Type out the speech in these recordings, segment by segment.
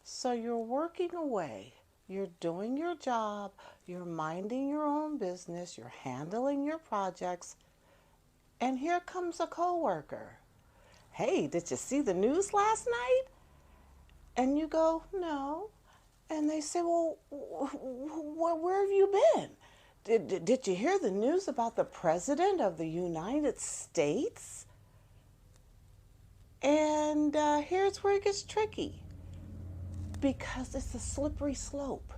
So you're working away, you're doing your job, you're minding your own business, you're handling your projects, and here comes a coworker. Hey, did you see the news last night? And you go, no. And they say, well, where have you been? Did you hear the news about the President of the United States? And here's where it gets tricky because it's a slippery slope.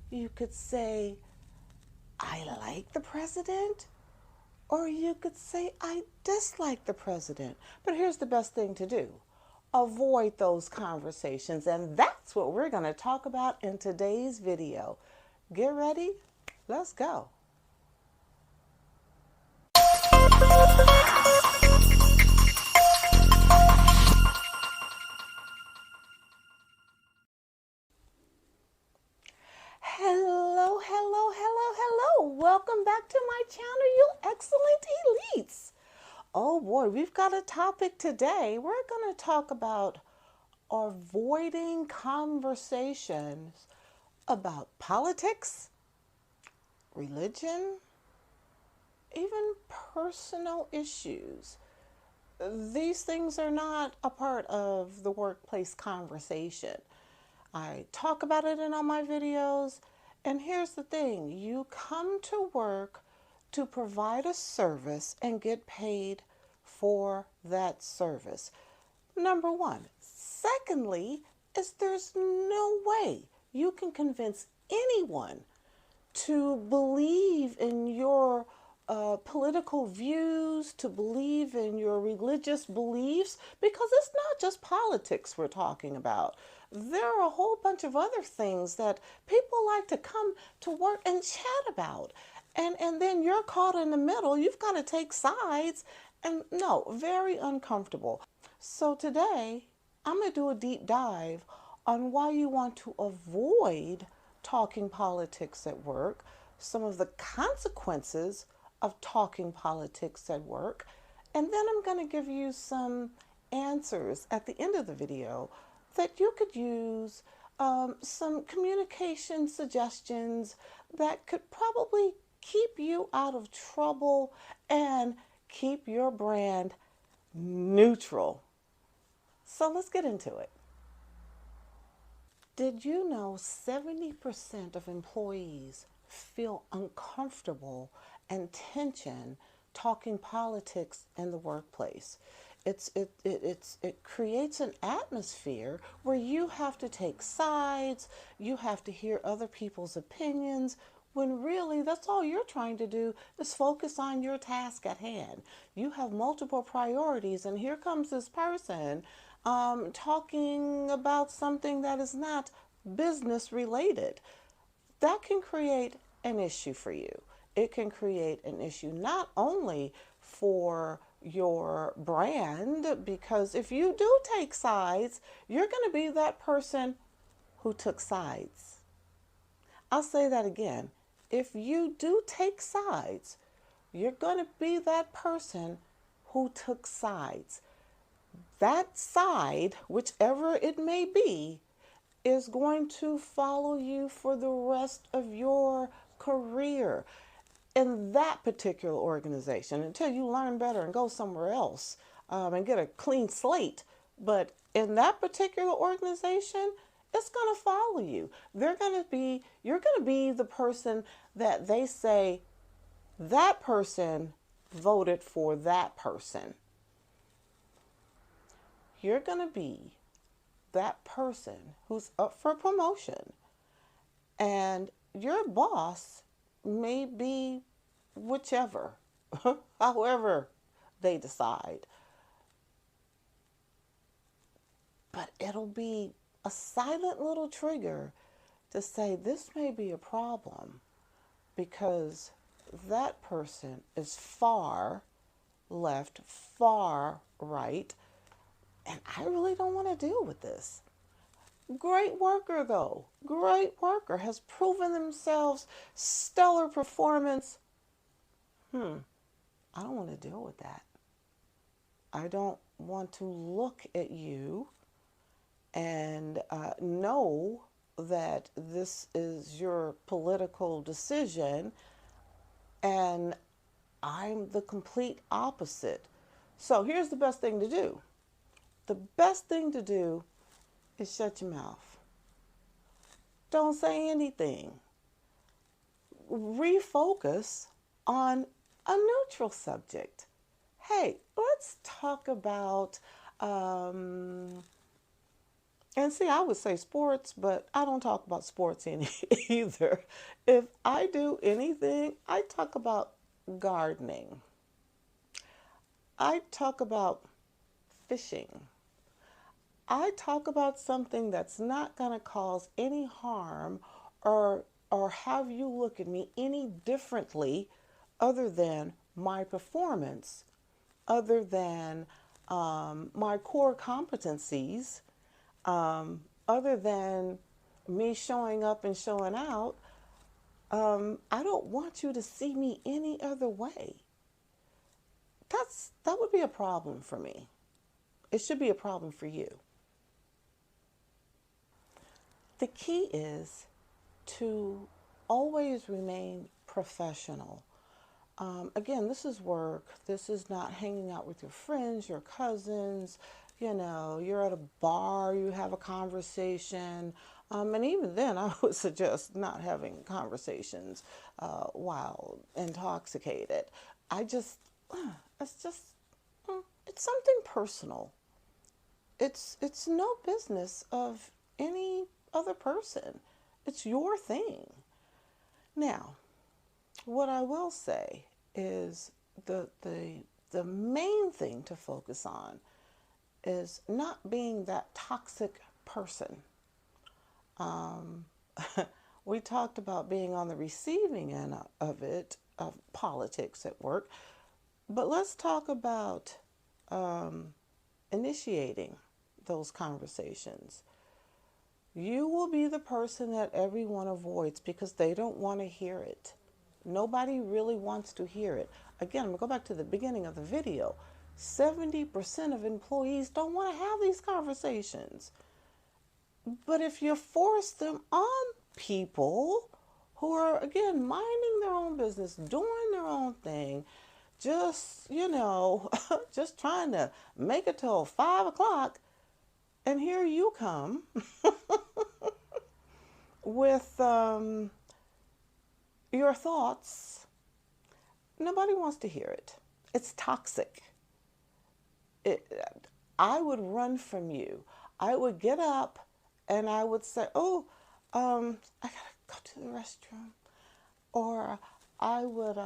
You could say, I like the president, or you could say, I dislike the president. But here's the best thing to do: avoid those conversations. And that's what we're going to talk about in today's video. Get ready, let's go. Hello, hello, hello, hello. Welcome back to my channel, you excellent elites. Oh boy, we've got a topic today. We're going to talk about avoiding conversations about politics, religion, even personal issues. These things are not a part of the workplace conversation. I talk about it in all my videos. And here's the thing: you come to work to provide a service and get paid for that service. Number one. Secondly, is there's no way you can convince anyone to believe in your political views, to believe in your religious beliefs, because it's not just politics we're talking about. There are a whole bunch of other things that people like to come to work and chat about. And then you're caught in the middle. You've got to take sides. And no, very uncomfortable. So today, I'm going to do a deep dive on why you want to avoid talking politics at work, some of the consequences of talking politics at work, and then I'm going to give you some answers at the end of the video that you could use, some communication suggestions that could probably keep you out of trouble and keep your brand neutral. So let's get into it. Did you know 70% of employees feel uncomfortable and tension talking politics in the workplace? It creates an atmosphere where you have to take sides, you have to hear other people's opinions, when really that's all you're trying to do is focus on your task at hand. You have multiple priorities, and here comes this person talking about something that is not business related. That can create an issue for you. It can create an issue not only for your brand, because if you do take sides, you're going to be that person who took sides. I'll say that again. If you do take sides, you're going to be that person who took sides. That side, whichever it may be, is going to follow you for the rest of your career in that particular organization until you learn better and go somewhere else and get a clean slate. But in that particular organization, it's going to follow you. You're going to be the person that they say, that person voted for that person. You're going to be that person who's up for promotion, and your boss may be whichever, however they decide. But it'll be a silent little trigger to say this may be a problem because that person is far left, far right, and I really don't want to deal with this. Great worker, though. Great worker. Has proven themselves. Stellar performance. I don't want to deal with that. I don't want to look at you and know that this is your political decision, and I'm the complete opposite. So here's the best thing to do. The best thing to do is shut your mouth. Don't say anything. Refocus on a neutral subject. Hey, let's talk about, and see, I would say sports, but I don't talk about sports any either. If I do anything, I talk about gardening. I talk about fishing. I talk about something that's not going to cause any harm or have you look at me any differently other than my performance, other than my core competencies, other than me showing up and showing out. I don't want you to see me any other way. That would be a problem for me. It should be a problem for you. The key is to always remain professional. Again, this is work. This is not hanging out with your friends, your cousins. You're at a bar, you have a conversation. And even then, I would suggest not having conversations while intoxicated. I just, it's just, it's something personal. It's no business of any other person. It's your thing. Now, what I will say is the main thing to focus on is not being that toxic person. We talked about being on the receiving end of it, of politics at work, but let's talk about initiating those conversations. You will be the person that everyone avoids because they don't want to hear it. Nobody really wants to hear it. Again, I'm going to go back to the beginning of the video. 70% of employees don't want to have these conversations. But if you force them on people who are, again, minding their own business, doing their own thing, just, just trying to make it till 5 o'clock, and here you come with your thoughts. Nobody wants to hear it. It's toxic. I would run from you. I would get up and I would say, oh, I gotta go to the restroom. Or I would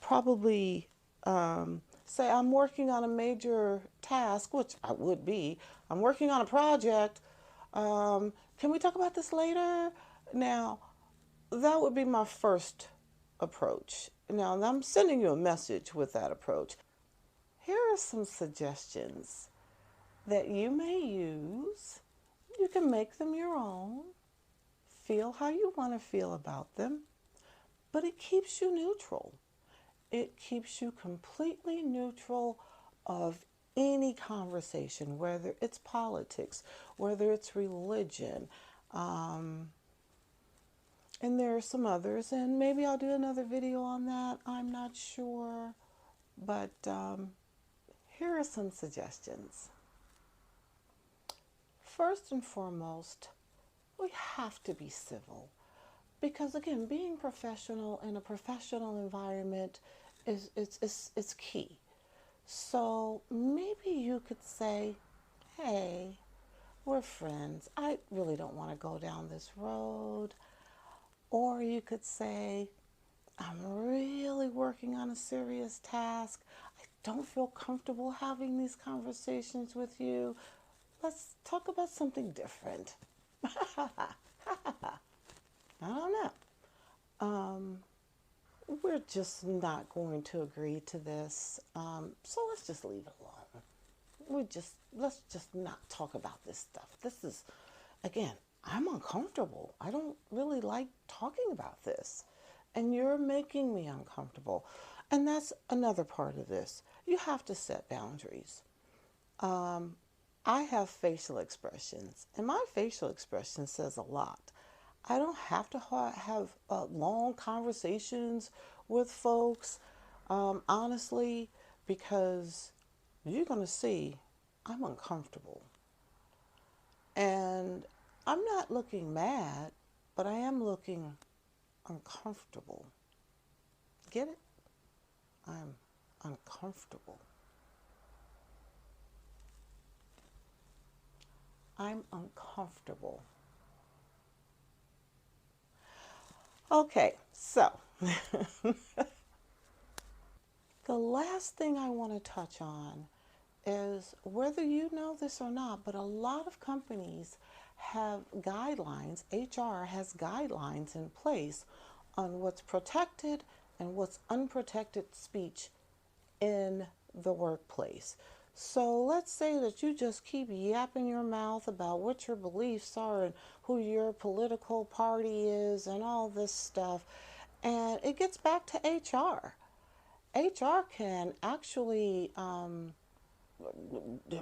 probably say, I'm working on a major task, which I would be. I'm working on a project. Can we talk about this later? Now, that would be my first approach. Now, I'm sending you a message with that approach. Here are some suggestions that you may use. You can make them your own. Feel how you want to feel about them, but it keeps you neutral. It keeps you completely neutral of any conversation, whether it's politics, whether it's religion, and there are some others, and maybe I'll do another video on that. I'm not sure, but here are some suggestions. First and foremost, we have to be civil. Because again, being professional in a professional environment is key. So maybe you could say, hey, we're friends. I really don't want to go down this road. Or you could say, I'm really working on a serious task. I don't feel comfortable having these conversations with you. Let's talk about something different. I don't know. We're just not going to agree to this. So let's just leave it alone. Let's just not talk about this stuff. This is, again, I'm uncomfortable. I don't really like talking about this. And you're making me uncomfortable. And that's another part of this. You have to set boundaries. I have facial expressions, and my facial expression says a lot. I don't have to have long conversations with folks, honestly, because you're going to see I'm uncomfortable. And I'm not looking mad, but I am looking uncomfortable. Get it? I'm uncomfortable. I'm uncomfortable. Okay, so the last thing I want to touch on is whether you know this or not, but a lot of companies have guidelines, HR has guidelines in place on what's protected and what's unprotected speech in the workplace. So let's say that you just keep yapping your mouth about what your beliefs are and who your political party is and all this stuff. And it gets back to HR. HR can actually,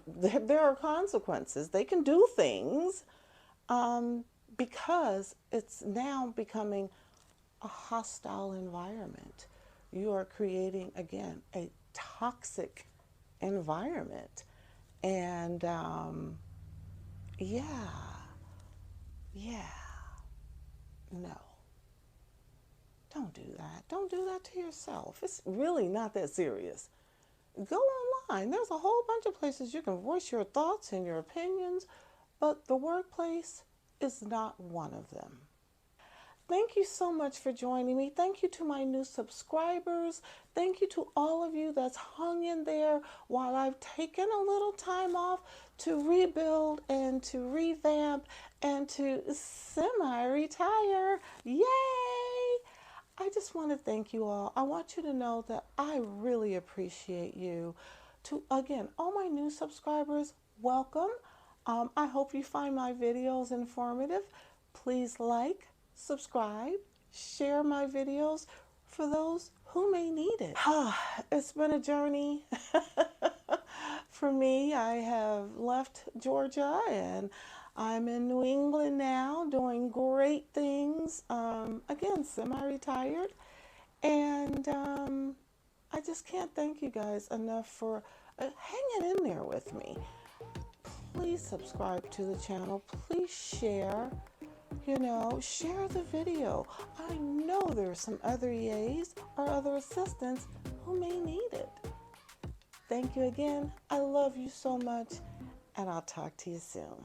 there are consequences. They can do things um, because it's now becoming a hostile environment. You are creating, again, a toxic environment. And yeah, yeah, no, don't do that. Don't do that to yourself. It's really not that serious. Go online. There's a whole bunch of places you can voice your thoughts and your opinions, but the workplace is not one of them. Thank you so much for joining me. Thank you to my new subscribers. Thank you to all of you that's hung in there while I've taken a little time off to rebuild and to revamp and to semi-retire. Yay! I just want to thank you all. I want you to know that I really appreciate you. To, again, all my new subscribers, welcome. I hope you find my videos informative. Please like, subscribe, share my videos for those who may need it. It's been a journey for me. I have left Georgia and I'm in New England now doing great things. Again, semi-retired. And I just can't thank you guys enough for hanging in there with me. Please subscribe to the channel. Please share. Share the video. I know there are some other EAs or other assistants who may need it. Thank you again. I love you so much, and I'll talk to you soon.